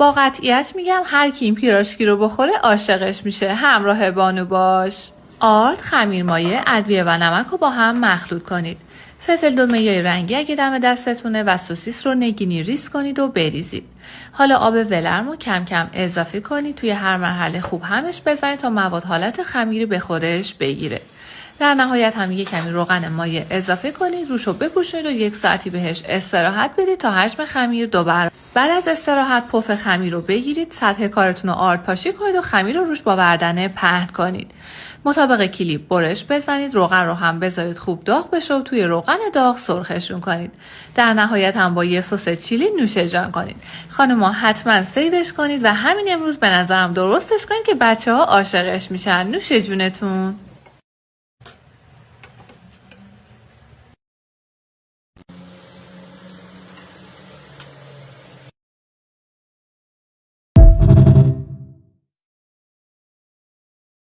با قطعیت میگم هر کی این پیراشکی رو بخوره عاشقش میشه. همراه بانو باش. آرد، خمیرمایه، ادویه و نمک رو با هم مخلوط کنید. فلفل دلمه رنگی اگه دم دستتونه و سوسیس رو نگینی ریز کنید و بریزید. حالا آب ولرم رو کم کم اضافه کنید. توی هر مرحله خوب همش بزنید تا مواد حالت خمیری به خودش بگیره. در نهایت هم یک کمی روغن مایع اضافه کنید، روش رو بپوشونید و 1 ساعتی بهش استراحت بدید تا حجم خمیر دوباره. بعد از استراحت پف خمیر رو بگیرید، سطح کارتون رو آرد پاشی کنید و خمیر رو روش با بردنه پهن کنید. مطابق کلیپ برش بزنید، روغن رو هم بذارید خوب داغ بشه و توی روغن داغ سرخشون کنید. در نهایت هم با یه سس چیلی نوش جان کنید. خانم‌ها حتما سیوش کنید و همین امروز به نظرم درستش کنید که بچه‌ها عاشقش میشن. نوش جونتون.